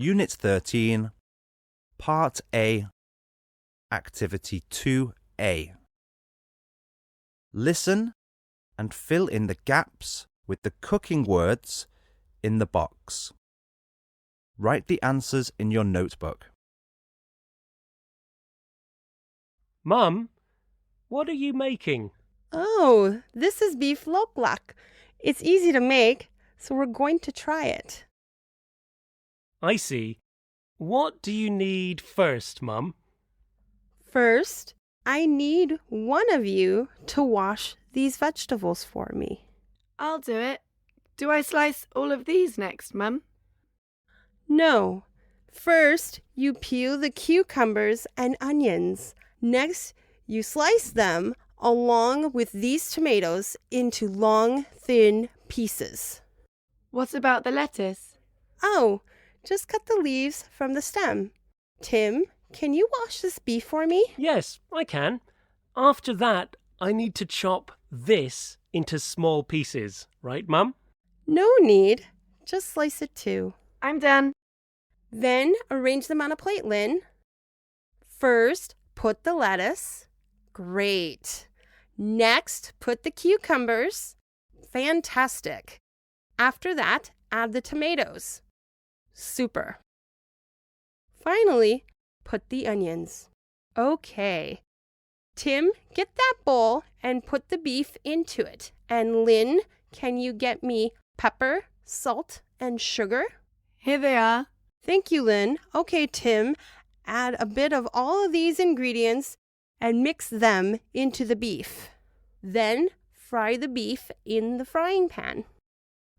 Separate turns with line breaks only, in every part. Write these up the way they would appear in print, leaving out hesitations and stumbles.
Unit 13, Part A, Activity 2A. Listen and fill in the gaps with the cooking words in the box. Write the answers in your notebook.
Mum, what are you making?
Oh, this is beef loklak. It's easy to make, so we're going to try it.
I see. What do you need first, Mum?
First, I need one of you to wash these vegetables for me.
I'll do it. Do I slice all of these next, Mum?
No. First, you peel the cucumbers and onions. Next, you slice them along with these tomatoes into long, thin pieces.
What about the lettuce?
Oh, just cut the leaves from the stem. Tim, can you wash this beef for me?
Yes, I can. After that, I need to chop this into small pieces, right, Mum?
No need. Just slice it too.
I'm done.
Then arrange them on a plate, Lynn. First, put the lettuce. Great. Next, put the cucumbers. Fantastic. After that, add the tomatoes. Super. Finally, put the onions. Okay. Tim, get that bowl and put the beef into it. And Lynn, can you get me pepper, salt, and sugar?
Here they are.
Thank you, Lynn. Okay, Tim, add a bit of all of these ingredients and mix them into the beef. Then fry the beef in the frying pan.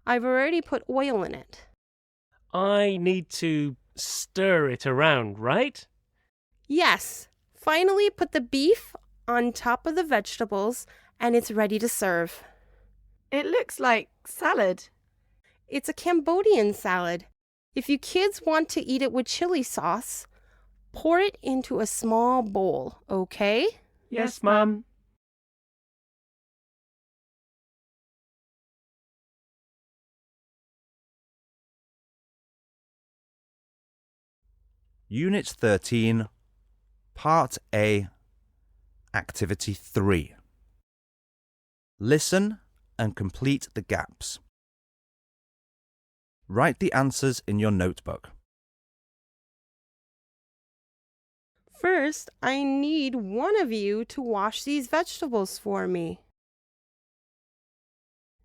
I've already put oil in it.
I need to stir it around, right?
Yes. Finally, put the beef on top of the vegetables and it's ready to serve.
It looks like salad.
It's a Cambodian salad. If you kids want to eat it with chili sauce, pour it into a small bowl, okay?
Yes, Mum.
Unit 13, Part A, Activity 3. Listen and complete the gaps. Write the answers in your notebook.
First, I need one of you to wash these vegetables for me.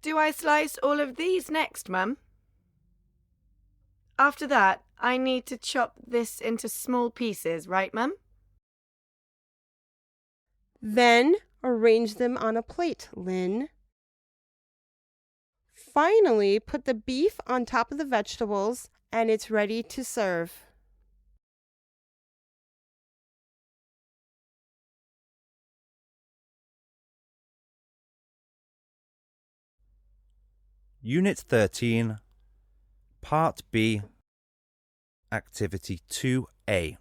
Do I slice all of these next, Mum? After that, I need to chop this into small pieces, right, Mum?
Then arrange them on a plate, Lynn. Finally, put the beef on top of the vegetables and it's ready to serve.
Unit 13, Part B, Activity 2A.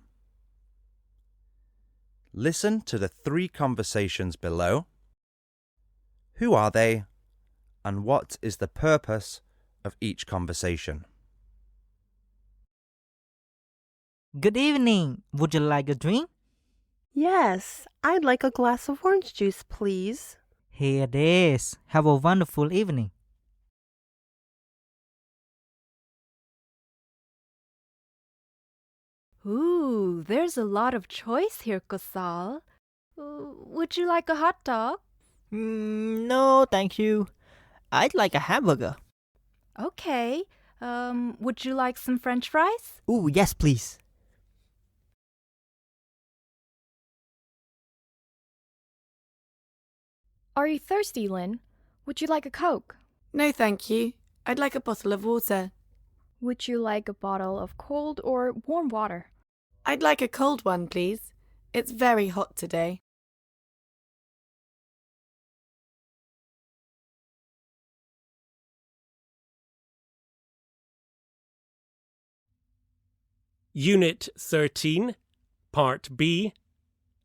Listen to the 3 conversations below. Who are they, and what is the purpose of each conversation?
Good evening. Would you like a drink?
Yes, I'd like a glass of orange juice, please.
Here it is. Have a wonderful evening.
Ooh, there's a lot of choice here, Kosal. Would you like a hot dog?
No, thank you. I'd like a hamburger.
Okay. Would you like some French fries?
Ooh, yes, please.
Are you thirsty, Lynn? Would you like a Coke?
No, thank you. I'd like a bottle of water.
Would you like a bottle of cold or warm water?
I'd like a cold one, please. It's very hot today.
Unit 13, Part B,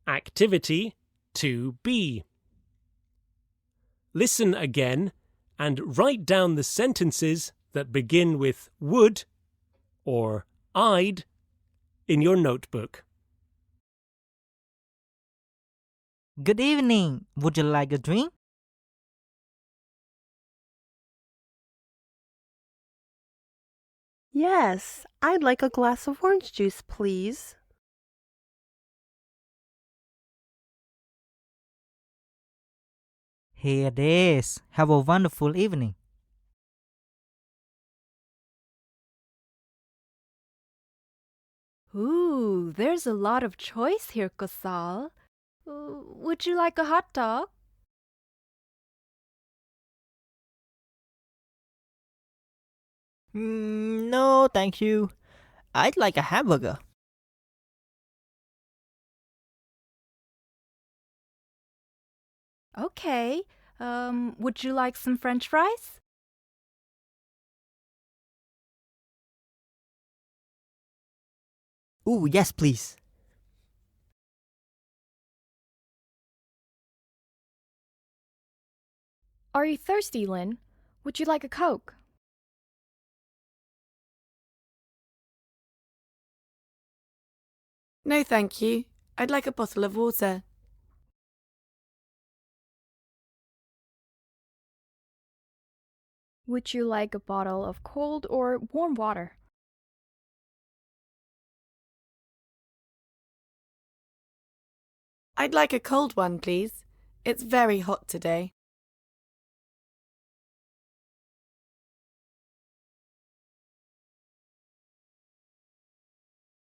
Activity 2B. Listen again and write down the sentences that begin with would or I'd in your notebook.
Good evening. Would you like a drink?
Yes, I'd like a glass of orange juice, please.
Here it is. Have a wonderful evening.
Ooh, there's a lot of choice here, Kosal. Would you like a hot dog?
No, thank you. I'd like a hamburger.
Okay. Would you like some French fries?
Ooh, yes, please.
Are you thirsty, Lynn? Would you like a Coke?
No, thank you. I'd like a bottle of water.
Would you like a bottle of cold or warm water?
I'd like a cold one, please. It's very hot today.